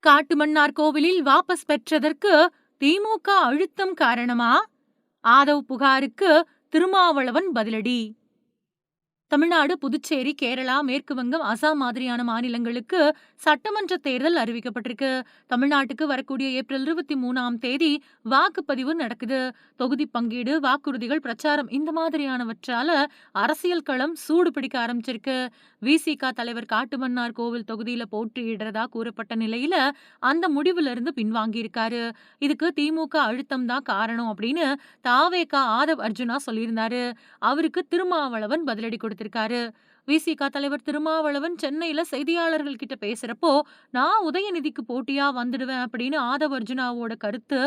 காட்டுமன்னார் கோவிலில் வாபஸ் பெற்றதற்கு திமுக அழுத்தம் காரணமா? ஆதவ் புகாருக்கு திருமாவளவன் பதிலடி. தமிழ்நாடு, புதுச்சேரி, கேரளா, மேற்கு வங்கம், அசாம் மாதிரியான மாநிலங்களுக்கு சட்டமன்ற தேர்தல் அறிவிக்கப்பட்டிருக்கு. தமிழ்நாட்டுக்கு வரக்கூடிய ஏப்ரல் 23ஆம் தேதி வாக்குப்பதிவு நடக்குது. தொகுதி பங்கீடு, வாக்குறுதிகள், பிரச்சாரம் இந்த மாதிரியானவற்றால அரசியல் களம் சூடு பிடிக்க ஆரம்பிச்சிருக்கு. விசிக தலைவர் காட்டுமன்னார் கோவில் தொகுதியில போட்டியிடுறதா கூறப்பட்ட நிலையில அந்த முடிவுல இருந்து பின்வாங்கியிருக்காரு. இதுக்கு திமுக அழுத்தம் தான் காரணம் அப்படின்னு தாவேக ஆதவ் அர்ஜுனா சொல்லியிருந்தாரு. அவருக்கு திருமாவளவன் பதிலடி கொடுத்திருக்காரு. விசிக தலைவர் திருமாவளவன் சென்னையில செய்தியாளர்கள் கிட்ட பேசுறப்போ, நான் உதயநிதிக்கு போட்டியா வந்துடுவேன் அப்படின்னு ஆதவ் அர்ஜுனாவோட கருத்து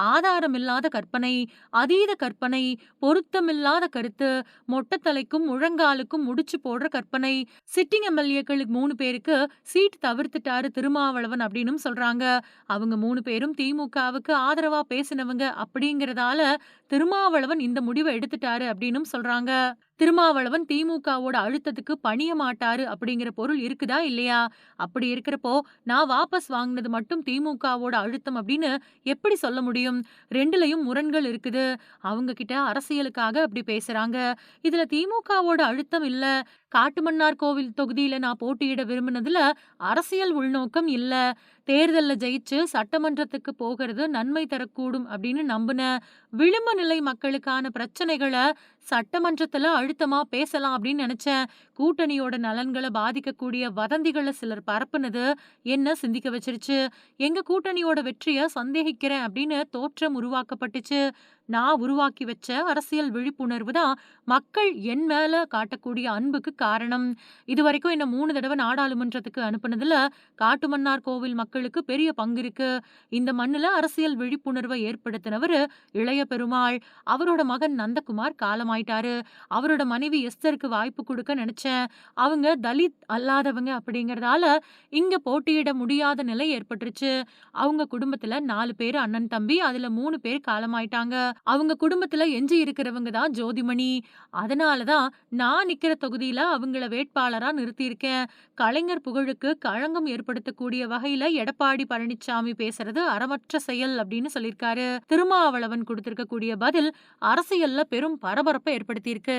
ஆதாரமில்லாத கற்பனை, அதீத கற்பனை, பொருத்தமில்லாத கருத்து, மொட்டத்தலைக்கும் முழங்காலுக்கும் முடிச்சு போடுற கற்பனை. சிட்டிங் எம்எல்ஏக்களுக்கு 3 பேருக்கு சீட் தவிர்த்துட்டாரு திருமாவளவன் அப்படின்னும் சொல்றாங்க. அவங்க 3 பேரும் திமுகவுக்கு ஆதரவா பேசினவங்க அப்படிங்கறதால திருமாவளவன் இந்த முடிவை எடுத்துட்டாரு அப்படின்னும் சொல்றாங்க. திருமாவளவன் திமுகவோட அழுத்தத்துக்கு பணிய மாட்டாரு அப்படிங்கிற பொருள் இருக்குதா இல்லையா? அப்படி இருக்கிறப்போ நான் வாபஸ் வாங்கினது மட்டும் திமுகவோட அழுத்தம் அப்படின்னு எப்படி சொல்ல முடியும்? 2லயும் முரண்கள் இருக்குது. அவங்க கிட்ட அரசியலுக்காக அப்படி பேசுறாங்க. இதுல திமுகவோட அழுத்தம் இல்ல. காட்டுமன்னார் கோவில் தொகுதியில நான் போட்டியிட விரும்பினதுல அரசியல் உள்நோக்கம் இல்ல. தேர்தல்ல ஜெயிச்சு சட்டமன்றத்துக்கு போகிறது நன்மை தரக்கூடும் அப்படின்னு நம்புன. விளிம்பு நிலை மக்களுக்கான பிரச்சனைகளை சட்டமன்றத்துல அழுத்தமா பேசலாம் அப்படின்னு நினைச்சேன். கூட்டணியோட நலன்களை பாதிக்கக்கூடிய வதந்திகளை சிலர் பரப்புனது என்ன சிந்திக்க வச்சிருச்சு. எங்க கூட்டணியோட வெற்றிய சந்தேகிக்கிறேன் அப்படின்னு தோற்றம் உருவாக்கப்பட்டுச்சு. நான் உருவாக்கி வச்ச அரசியல் விழிப்புணர்வு தான் மக்கள் என் மேல காட்டக்கூடிய அன்புக்கு காரணம். இதுவரைக்கும் என்ன 3 தடவை நாடாளுமன்றத்துக்கு அனுப்புனதுல காட்டுமன்னார் கோவில் மக்களுக்கு பெரிய பங்கு இருக்கு. இந்த மண்ணுல அரசியல் விழிப்புணர்வை ஏற்படுத்தினவரு இளைய பெருமாள். அவரோட மகன் நந்தகுமார் காலமாயிட்டாரு. அவரோட மனைவி எஸ்தருக்கு வாய்ப்பு கொடுக்க நினைச்சேன். அவங்க தலித் அல்லாதவங்க அப்படிங்கறதால இங்க போட்டியிட முடியாத நிலை ஏற்பட்டுருச்சு. அவங்க குடும்பத்துல 4 பேர் அண்ணன் தம்பி, அதுல 3 பேர் காலமாயிட்டாங்க. அவங்க குடும்பத்துல எஞ்சி இருக்கிறவங்க தான் ஜோதிமணி. அதனாலதான் நான் நிக்கிற தொகுதியில அவங்கள வேட்பாளரா நிறுத்தியிருக்கேன். கலைஞர் புகழுக்கு களங்கம் ஏற்படுத்தக்கூடிய வகையில எடப்பாடி பழனிசாமி பேசுறது அறமற்ற செயல் அப்படின்னு சொல்லியிருக்காரு. திருமாவளவன் கொடுத்திருக்கக்கூடிய பதில் அரசியல்ல பெரும் பரபரப்பை ஏற்படுத்தியிருக்கு.